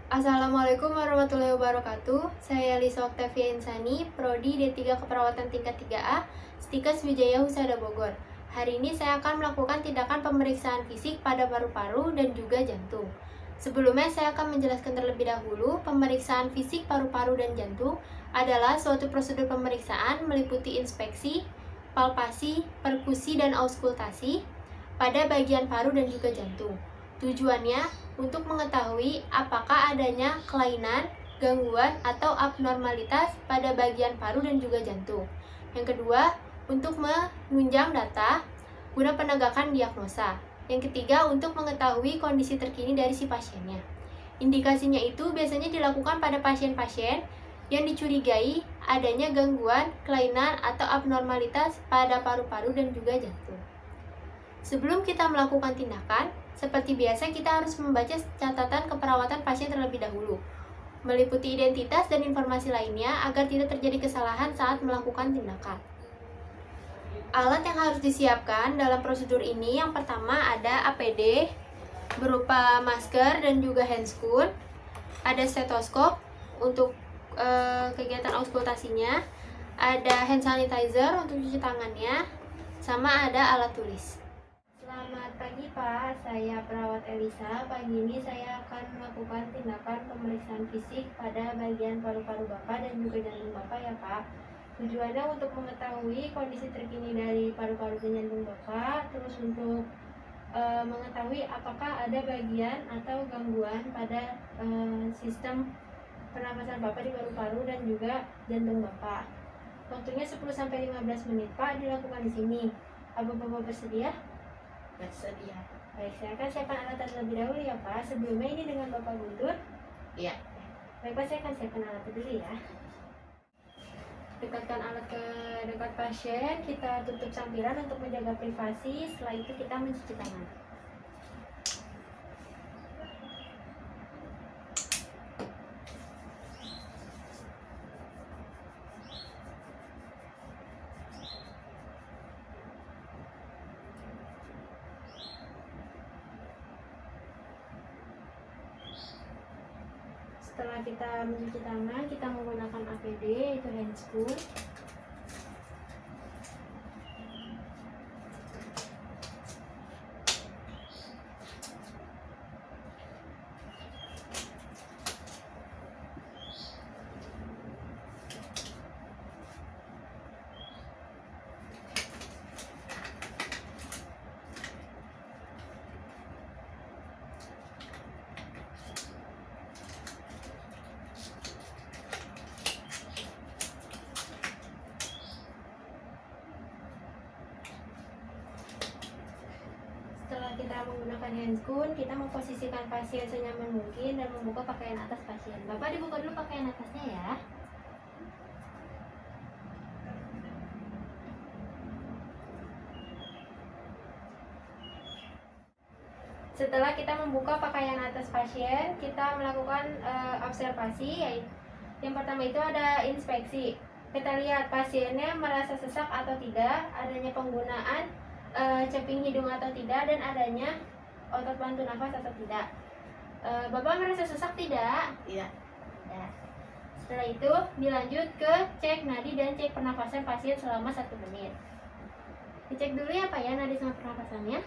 Assalamualaikum warahmatullahi wabarakatuh. Saya Lisa Oktavia Insani, Prodi D3 Keperawatan tingkat 3A, Stikes Wijaya Husada Bogor. Hari ini saya akan melakukan tindakan pemeriksaan fisik pada paru-paru dan juga jantung. Sebelumnya saya akan menjelaskan terlebih dahulu, pemeriksaan fisik paru-paru dan jantung adalah suatu prosedur pemeriksaan meliputi inspeksi, palpasi, perkusi, dan auskultasi pada bagian paru dan juga jantung. Tujuannya untuk mengetahui apakah adanya kelainan, gangguan, atau abnormalitas pada bagian paru dan juga jantung. Yang kedua, untuk menunjang data guna penegakan diagnosa. Yang ketiga, untuk mengetahui kondisi terkini dari si pasiennya. Indikasinya itu biasanya dilakukan pada pasien-pasien yang dicurigai adanya gangguan, kelainan, atau abnormalitas pada paru-paru dan juga jantung. Sebelum kita melakukan tindakan, seperti biasa kita harus membaca catatan keperawatan pasien terlebih dahulu, meliputi identitas dan informasi lainnya agar tidak terjadi kesalahan saat melakukan tindakan. Alat yang harus disiapkan dalam prosedur ini yang pertama ada APD berupa masker dan juga handscoon, ada stetoskop untuk kegiatan auskultasinya, ada hand sanitizer untuk cuci tangannya, sama ada alat tulis. Selamat pagi Pak, saya perawat Elisa. Pagi ini saya akan melakukan tindakan pemeriksaan fisik pada bagian paru-paru Bapak dan juga jantung Bapak ya Pak. Tujuannya untuk mengetahui kondisi terkini dari paru-paru dan jantung Bapak, terus untuk mengetahui apakah ada bagian atau gangguan pada sistem pernapasan Bapak di paru-paru dan juga jantung Bapak. Waktunya 10-15 menit Pak dilakukan di sini. Apa Bapak bersedia? Bersedia. Baik, saya akan siapkan alat terlebih dahulu ya Pak. Sebelumnya ini dengan Bapak Guntur. Iya. Baik Pak, saya akan siapkan alat dulu ya. Dekatkan alat ke dekat pasien, kita tutup sampiran untuk menjaga privasi. Setelah itu kita mencuci tangan. Setelah kita mencuci tangan, kita menggunakan APD yaitu handscoon. Setelah kita menggunakan handscoon, kita memposisikan pasien senyaman mungkin dan membuka pakaian atas pasien. Bapak dibuka dulu pakaian atasnya ya. Setelah kita membuka pakaian atas pasien, kita melakukan observasi. Yaitu, yang pertama itu ada inspeksi. Kita lihat pasiennya merasa sesak atau tidak, adanya penggunaan ceping hidung atau tidak, dan adanya otot bantu nafas atau tidak. Bapak merasa sesak tidak? Iya. Ya. Setelah itu dilanjut ke cek nadi dan cek pernafasan pasien selama 1 menit. Dicek dulu ya Pak ya nadi sama pernafasannya.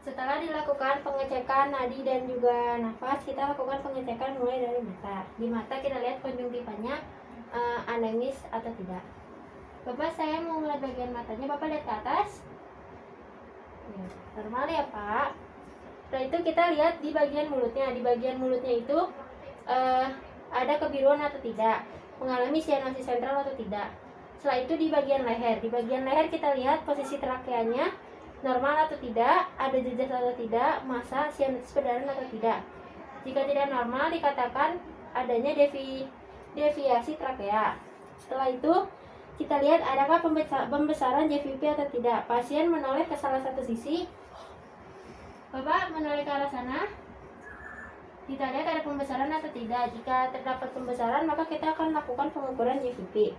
Setelah dilakukan pengecekan nadi dan juga nafas, kita lakukan pengecekan mulai dari mata. Di mata kita lihat konjungtivannya anemis atau tidak. Bapak, saya mau melihat bagian matanya. Bapak lihat ke atas. Ya, normal ya Pak. Setelah itu kita lihat di bagian mulutnya. Di bagian mulutnya itu ada kebiruan atau tidak, mengalami sianosis sentral atau tidak. Setelah itu di bagian leher. Di bagian leher kita lihat posisi trakeanya normal atau tidak, ada jejak atau tidak, massa sianosis perdana atau tidak. Jika tidak normal dikatakan adanya deviasi trakea. Setelah itu kita lihat adakah pembesaran JVP atau tidak. Pasien menoleh ke salah satu sisi. Bapak menoleh ke arah sana. Kita lihat ada pembesaran atau tidak. Jika terdapat pembesaran, maka kita akan lakukan pengukuran JVP.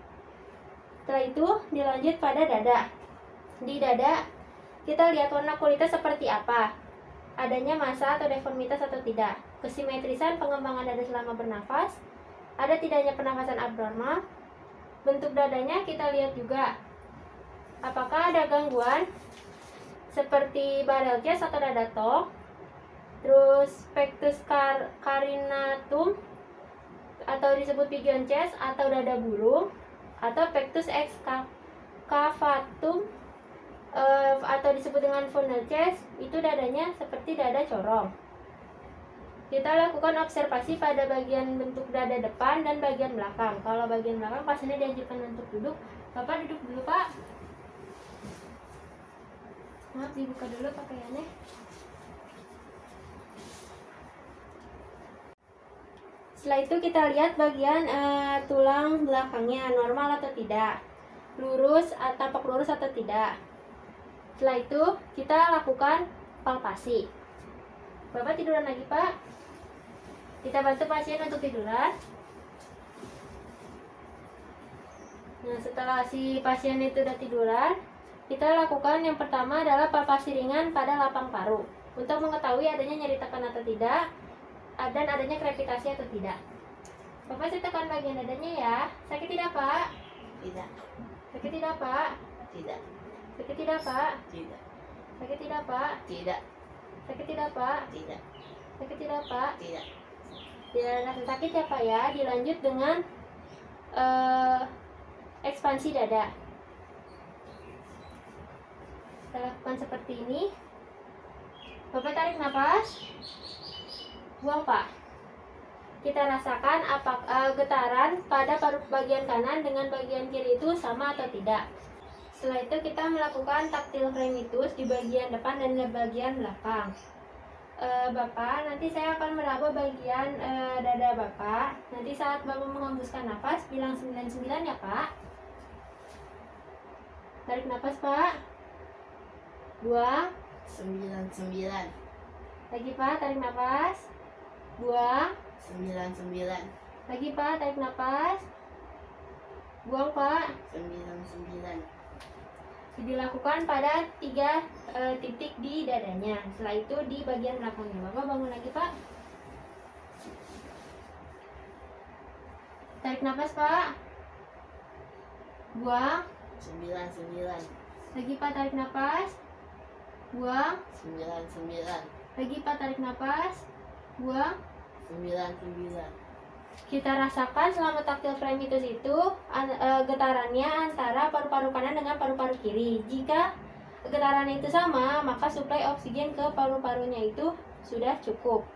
Setelah itu dilanjut pada dada. Di dada kita lihat warna kulitnya seperti apa. Adanya massa atau deformitas atau tidak. Kesimetrisan pengembangan dada selama bernafas. Ada tidaknya pernafasan abnormal. Bentuk dadanya kita lihat juga. Apakah ada gangguan seperti barrel chest atau dada tong, terus pectus carinatum atau disebut pigeon chest atau dada burung, atau pectus excavatum atau disebut dengan funnel chest, itu dadanya seperti dada corong. Kita lakukan observasi pada bagian bentuk dada depan dan bagian belakang. Kalau bagian belakang pasiennya dianjurkan untuk duduk. Bapak duduk dulu, Pak. Maaf, dibuka dulu pakaiannya. Setelah itu kita lihat bagian tulang belakangnya normal atau tidak, lurus, tampak lurus atau tidak. Setelah itu kita lakukan palpasi. Bapak tiduran lagi, Pak. Kita bantu pasien untuk tiduran. Nah, setelah si pasien itu udah tiduran, kita lakukan yang pertama adalah palpasi ringan pada lapang paru untuk mengetahui adanya nyeri tekan atau tidak, dan adanya krepitasi atau tidak. Bapak saya tekan bagian dadanya ya. Sakit tidak, Pak? Tidak. Sakit tidak, Pak? Tidak. Sakit tidak, Pak? Tidak. Sakit tidak, Pak? Tidak. Sakit tidak, Pak? Tidak. Sakit tidak, Pak? Tidak. Tidak rasa sakit ya, Pak ya. Dilanjut dengan ekspansi dada. Kita lakukan seperti ini. Bapak tarik nafas. Buang, Pak. Kita rasakan getaran pada paru bagian kanan dengan bagian kiri itu sama atau tidak. Setelah itu kita melakukan taktil fremitus di bagian depan dan di bagian belakang. Bapak, nanti saya akan meraba bagian dada Bapak. Nanti saat Bapak menghembuskan nafas, bilang 99 ya, Pak. Tarik nafas, Pak. Buang. 99. Lagi, Pak, tarik nafas. Buang. 99. Lagi, Pak, tarik nafas. Buang, Pak. 99. Dilakukan pada 3 titik di dadanya. Setelah itu di bagian belakangnya. Bapak bangun lagi, Pak. Tarik nafas, Pak. Buang. 99. Lagi, Pak, tarik nafas. Buang. 99. Lagi, Pak, tarik nafas. Buang. 99. Kita rasakan selama taktil fremitus itu getarannya antara paru-paru kanan dengan paru-paru kiri. Jika getarannya itu sama, maka suplai oksigen ke paru-parunya itu sudah cukup.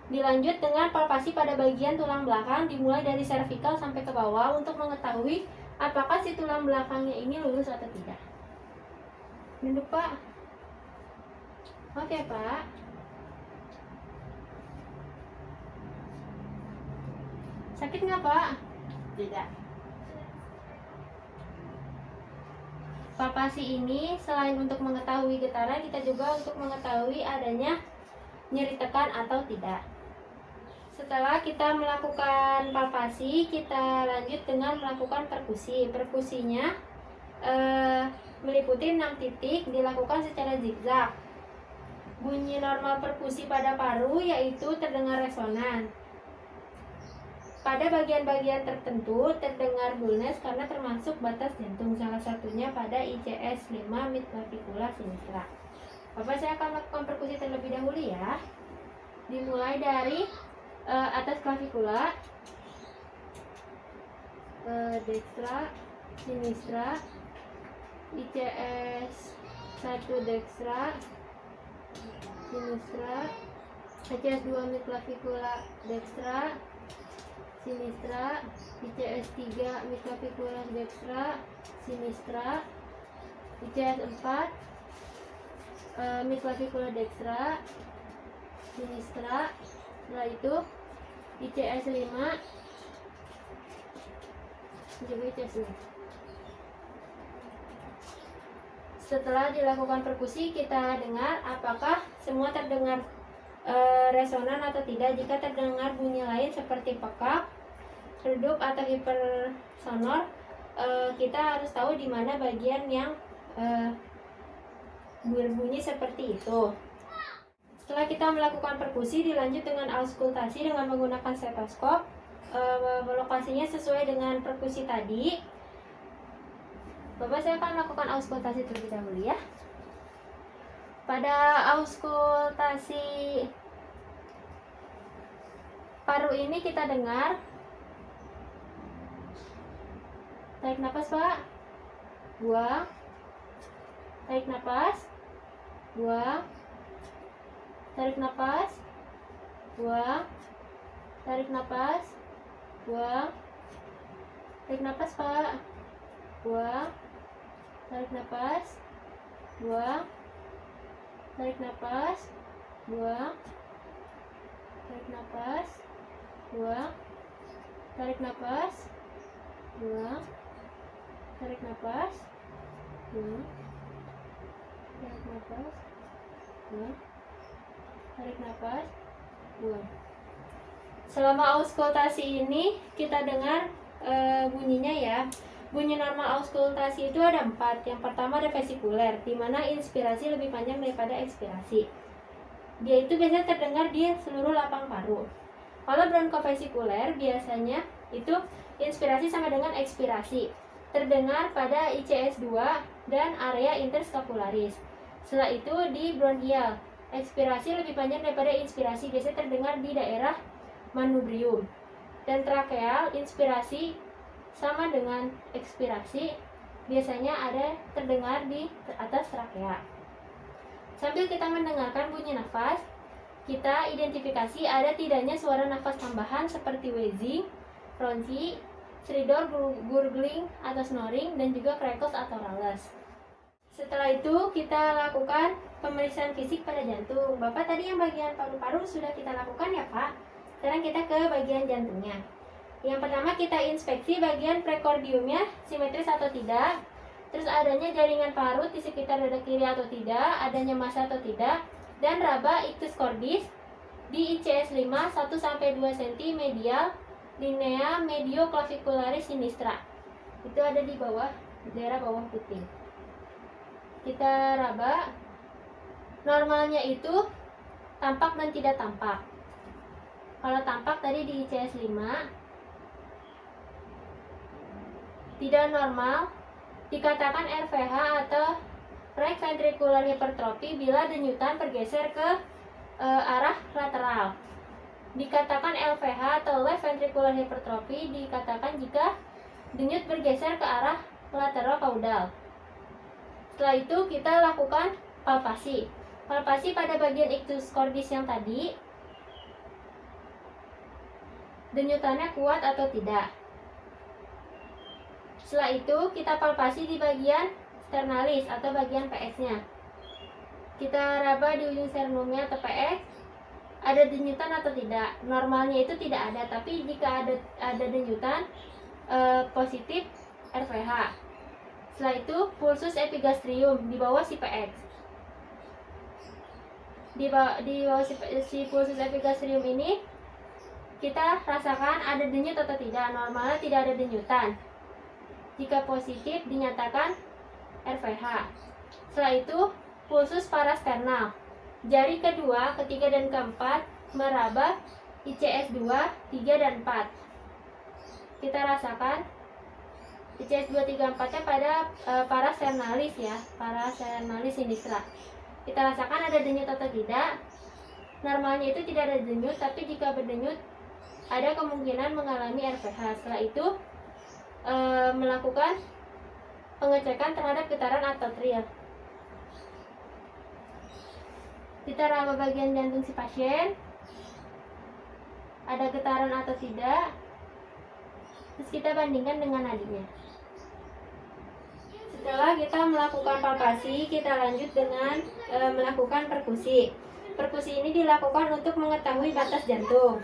Dilanjut dengan palpasi pada bagian tulang belakang, dimulai dari cervical sampai ke bawah untuk mengetahui apakah si tulang belakangnya ini lurus atau tidak. Duduk, Pak. Oke, Pak. Sakit nggak, Pak? Tidak. Palpasi ini selain untuk mengetahui getaran, kita juga untuk mengetahui adanya nyeri tekan atau tidak. Setelah kita melakukan palpasi, kita lanjut dengan melakukan perkusi. Perkusinya meliputi 6 titik, dilakukan secara zigzag. Bunyi normal perkusi pada paru yaitu terdengar resonan. Pada bagian-bagian tertentu terdengar dullness karena termasuk batas jantung, salah satunya pada ICS 5 midclavicula sinistra. Bapak, saya akan melakukan perkusi terlebih dahulu ya. Dimulai dari atas clavikula, dextra, sinistra, ICS 1 dextra, sinistra, ICS 2 midclavicula dextra, sinistra, ICS 3 midclavicula dextra, sinistra, ICS 4 midclavicula dextra, sinistra. Setelah itu ICS 5 juga ICS 6. Setelah dilakukan perkusi, kita dengar apakah semua terdengar resonan atau tidak. Jika terdengar bunyi lain seperti pekak, redup atau hipersonor, kita harus tahu di mana bagian yang berbunyi seperti itu. Setelah kita melakukan perkusi, dilanjut dengan auskultasi dengan menggunakan stetoskop. Lokasinya sesuai dengan perkusi tadi. Bapak, saya akan melakukan auskultasi terlebih dahulu ya. Pada auskultasi paru ini kita dengar. Tarik nafas, Pak. Buang. Tarik nafas. Buang. Tarik nafas. Buang. Tarik nafas. Buang. Tarik nafas, Pak. Buang. Tarik nafas. Buang. Tarik nafas. Buang. Tarik nafas. Buang. Tarik nafas. Buang. Tarik nafas. Buang. Tarik nafas. Buang. Tarik nafas. Buang. Selama auskultasi ini kita dengar bunyinya ya. Bunyi normal auskultasi itu ada 4. Yang pertama ada vesikuler, di mana inspirasi lebih panjang daripada ekspirasi. Dia itu biasanya terdengar di seluruh lapang paru. Kalau bronkofesikuler biasanya itu inspirasi sama dengan ekspirasi, terdengar pada ICS 2 dan area interskapularis. Setelah itu di bronkial, ekspirasi lebih panjang daripada inspirasi, biasanya terdengar di daerah manubrium. Dan trakeal, inspirasi sama dengan ekspirasi, biasanya ada terdengar di atas trakea. Sambil kita mendengarkan bunyi nafas, kita identifikasi ada tidaknya suara nafas tambahan seperti wheezing, ronsi, stridor, gurgling atau snoring, dan juga crackles atau rales. Setelah itu kita lakukan pemeriksaan fisik pada jantung. Bapak tadi yang bagian paru-paru sudah kita lakukan ya Pak. Sekarang kita ke bagian jantungnya. Yang pertama kita inspeksi bagian prekordiumnya simetris atau tidak. Terus adanya jaringan parut di sekitar dada kiri atau tidak, adanya massa atau tidak, dan raba ictus cordis di ICS 5 1-2 cm medial linea medioclavicularis sinistra. Itu ada di bawah, daerah bawah puting. Kita raba, normalnya itu tampak dan tidak tampak. Kalau tampak tadi di ICS 5, tidak normal dikatakan RVH atau right ventricular hypertrophy bila denyutan bergeser ke arah lateral. Dikatakan LVH atau left ventricular hypertrophy dikatakan jika denyut bergeser ke arah lateral caudal. Setelah itu kita lakukan palpasi. Palpasi pada bagian ictus cordis yang tadi, denyutannya kuat atau tidak. Setelah itu kita palpasi di bagian sternalis atau bagian PX-nya. Kita raba di ujung sternumnya atau PX, ada denyutan atau tidak. Normalnya itu tidak ada, tapi jika ada denyutan positif RVH. Setelah itu pulsus epigastrium di bawah si PX. Di bawah si pulsus epigastrium ini kita rasakan ada denyut atau tidak. Normalnya tidak ada denyutan. Jika positif dinyatakan RVH. Setelah itu pulsus parasternal. Jari kedua, ketiga dan keempat meraba ICS 2, 3 dan 4. Kita rasakan ICS 2, 3, 4-nya pada parasternalis ya, parasternalis sinistra. Kita rasakan ada denyut atau tidak. Normalnya itu tidak ada denyut, tapi jika berdenyut ada kemungkinan mengalami RVH. Setelah itu melakukan pengecekan terhadap getaran atrial. Kita raba bagian jantung si pasien, ada getaran atau tidak, terus kita bandingkan dengan nadinya. Setelah kita melakukan palpasi, kita lanjut dengan melakukan perkusi. Perkusi ini dilakukan untuk mengetahui batas jantung.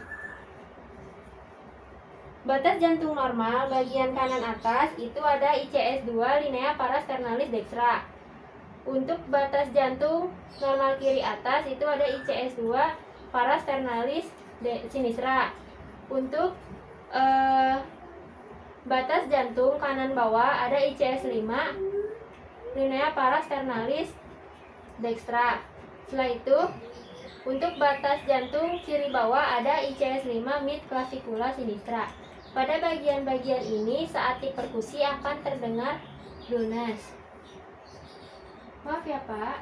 Batas jantung normal bagian kanan atas itu ada ICS 2 linea parasternalis dextra. Untuk batas jantung normal kiri atas itu ada ICS 2 parasternalis sinistra. Untuk batas jantung kanan bawah ada ICS 5 linea parasternalis dextra. Setelah itu, untuk batas jantung kiri bawah ada ICS 5 mid clavicula sinistra. Pada bagian-bagian ini saat diperkusi akan terdengar lunas. Maaf ya Pak.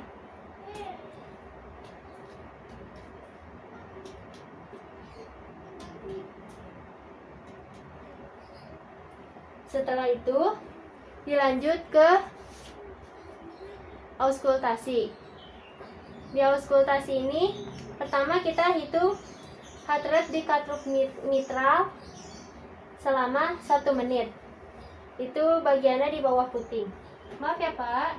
Setelah itu dilanjut ke auskultasi. Di auskultasi ini pertama kita hitung heart rate di katup mitral selama 1 menit. Itu bagiannya di bawah puting. Maaf ya Pak.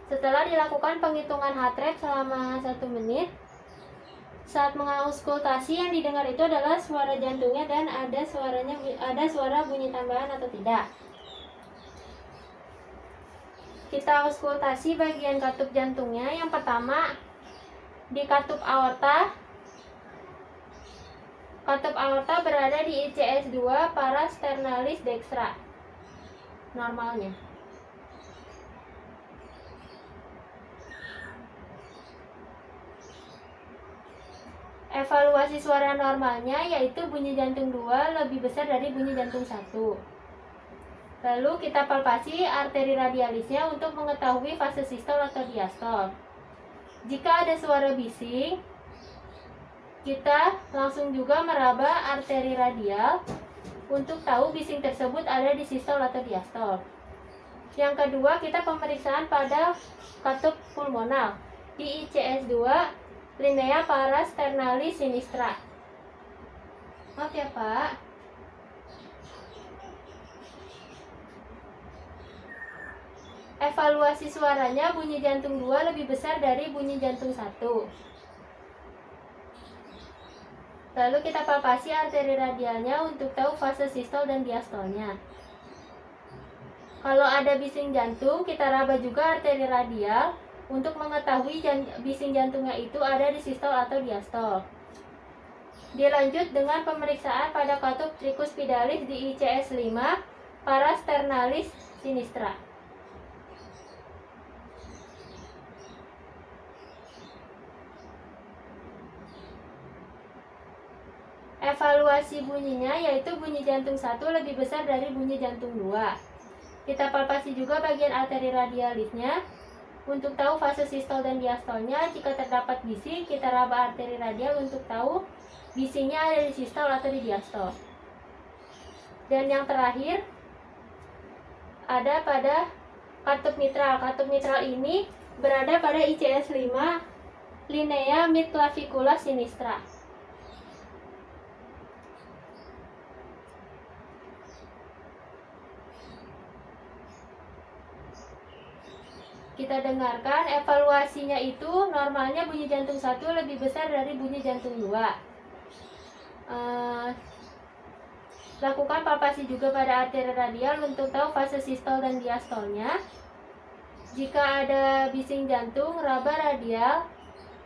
Setelah dilakukan penghitungan heart rate selama 1 menit, saat mengauskultasi yang didengar itu adalah suara jantungnya dan ada suara bunyi tambahan atau tidak. Kita auskultasi bagian katup jantungnya. Yang pertama di katup aorta. Katup aorta berada di ICS 2 parasternalis dextra. Normalnya. Evaluasi suara normalnya yaitu bunyi jantung 2 lebih besar dari bunyi jantung 1. Lalu kita palpasi arteri radialisnya untuk mengetahui fase sistol atau diastol. Jika ada suara bising, kita langsung juga meraba arteri radial untuk tahu bising tersebut ada di sistol atau diastol. Yang kedua, kita pemeriksaan pada katup pulmonal di ICS 2 linea parasternalis sinistra. Maaf ya Pak. Evaluasi suaranya bunyi jantung 2 lebih besar dari bunyi jantung 1. Lalu kita palpasi arteri radialnya untuk tahu fase sistol dan diastolnya. Kalau ada bising jantung, kita raba juga arteri radial untuk mengetahui bising jantungnya itu ada di sistol atau diastol. Dilanjut dengan pemeriksaan pada katup tricuspidalis di ICS 5 parasternalis sinistra. Evaluasi bunyinya yaitu bunyi jantung 1 lebih besar dari bunyi jantung 2. Kita palpasi juga bagian arteri radialisnya untuk tahu fase sistol dan diastolnya. Jika terdapat bising, kita raba arteri radial untuk tahu bisingnya ada di sistol atau di diastol. Dan yang terakhir ada pada katup mitral. Katup mitral ini berada pada ICS 5 linea mid clavicula sinistra. Kita dengarkan evaluasinya itu normalnya bunyi jantung 1 lebih besar dari bunyi jantung 2. Lakukan palpasi juga pada arteri radial untuk tahu fase sistol dan diastolnya. Jika ada bising jantung, raba radial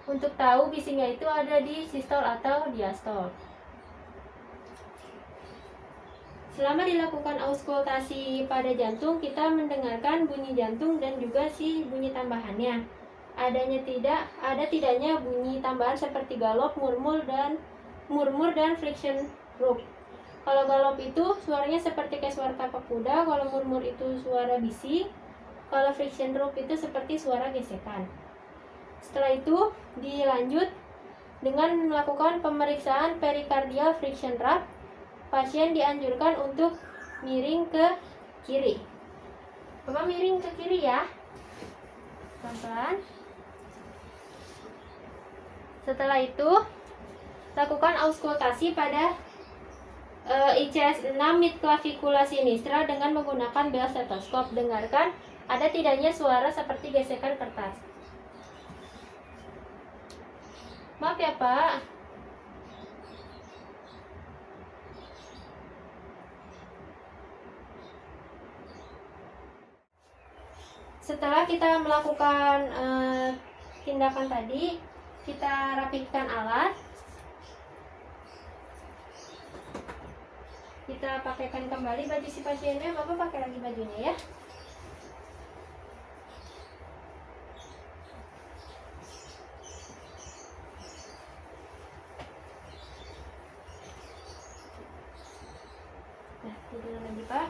untuk tahu bisingnya itu ada di sistol atau diastol. Selama dilakukan auskultasi pada jantung, kita mendengarkan bunyi jantung dan juga si bunyi tambahannya. Ada tidaknya bunyi tambahan seperti galop, murmur dan friction rope. Kalau galop itu suaranya seperti kayak suara tapak kuda, kalau murmur itu suara bising, kalau friction rope itu seperti suara gesekan. Setelah itu dilanjut dengan melakukan pemeriksaan pericardial friction rate. Pasien dianjurkan untuk miring ke kiri. Bapak miring ke kiri ya. Pelan-pelan. Setelah itu, lakukan auskultasi pada ICS 6 mid clavicula sinistra dengan menggunakan bel stetoskop. Dengarkan, ada tidaknya suara seperti gesekan kertas. Maaf ya Pak. Setelah kita melakukan tindakan tadi, kita rapihkan alat. Kita pakaikan kembali baju si pasiennya. Bapak pakai lagi bajunya ya. Nah, tidur lagi Pak.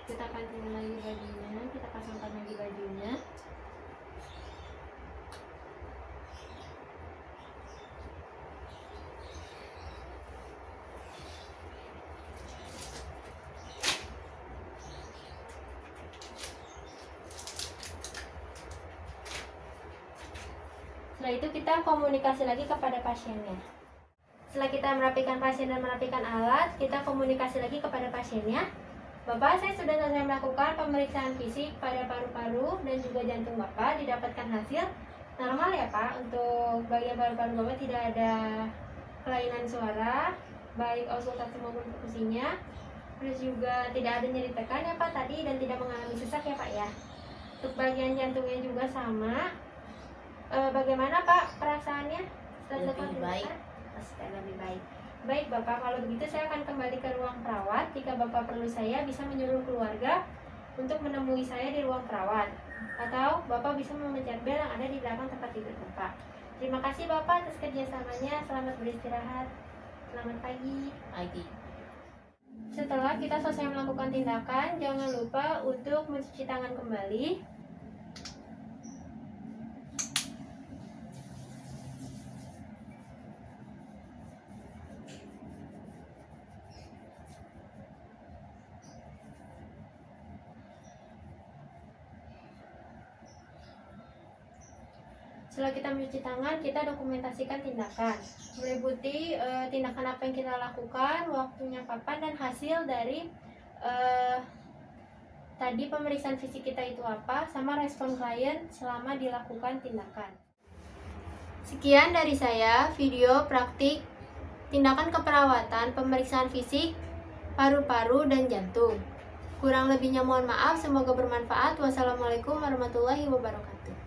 Kita pancing lagi bajunya, kita pasangkan lagi bajunya. Setelah itu kita komunikasi lagi kepada pasiennya. Setelah kita merapikan pasien dan merapikan alat, kita komunikasi lagi kepada pasiennya. Bapak, saya sudah selesai melakukan pemeriksaan fisik pada paru-paru dan juga jantung Bapak, didapatkan hasil normal ya Pak. Untuk bagian paru-paru Bapak tidak ada kelainan suara, baik auskultasi maupun perkusinya. Terus juga tidak ada nyeri tekan ya Pak tadi, dan tidak mengalami sesak ya Pak ya. Untuk bagian jantungnya juga sama. Bagaimana Pak perasaannya? Lebih baik. Lebih baik. Baik Bapak, kalau begitu saya akan kembali ke ruang perawat. Jika Bapak perlu, saya bisa menyuruh keluarga untuk menemui saya di ruang perawat. Atau Bapak bisa memencet bel yang ada di belakang tempat tidur Bapak. Terima kasih Bapak atas kerjasamanya. Selamat beristirahat. Selamat pagi. Pagi. Setelah kita selesai melakukan tindakan, jangan lupa untuk mencuci tangan kembali. Setelah kita mencuci tangan, kita dokumentasikan tindakan. Meliputi tindakan apa yang kita lakukan, waktunya kapan, dan hasil dari tadi pemeriksaan fisik kita itu apa, sama respon klien selama dilakukan tindakan. Sekian dari saya, video praktik tindakan keperawatan pemeriksaan fisik paru-paru dan jantung. Kurang lebihnya mohon maaf, semoga bermanfaat. Wassalamualaikum warahmatullahi wabarakatuh.